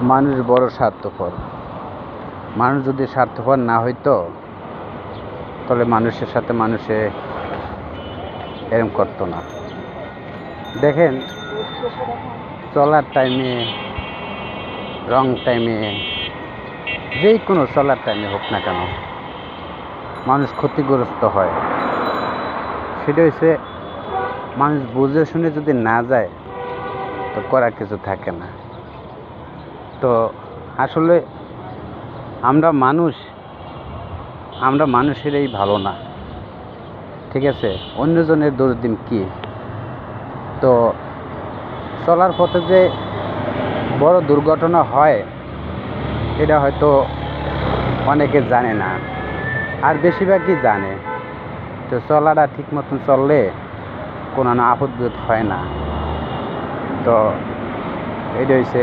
মানুষ বড় স্বার্থপর। মানুষ যদি স্বার্থপর না হইতো তাহলে মানুষের সাথে মানুষে এরম করতো না। দেখেন, চলার টাইমে, রং টাইমে, যে কোনো চলার টাইমে হোক না কেন, মানুষ ক্ষতিগ্রস্ত হয়। সেটা হচ্ছে মানুষ বুঝে শুনে যদি না যায় তো করার কিছু থাকে না। তো আসলে আমরা মানুষেরই ভালো না, ঠিক আছে? অন্যজনের দোষ দিন কি? তো চলার পথে যে বড় দুর্ঘটনা হয় এটা হয়তো অনেকে জানে না, আর বেশিরভাগই জানে। তো চলাটা ঠিক মতন চললে কোনো আপদ বিপদ হয় না। তো এটা হচ্ছে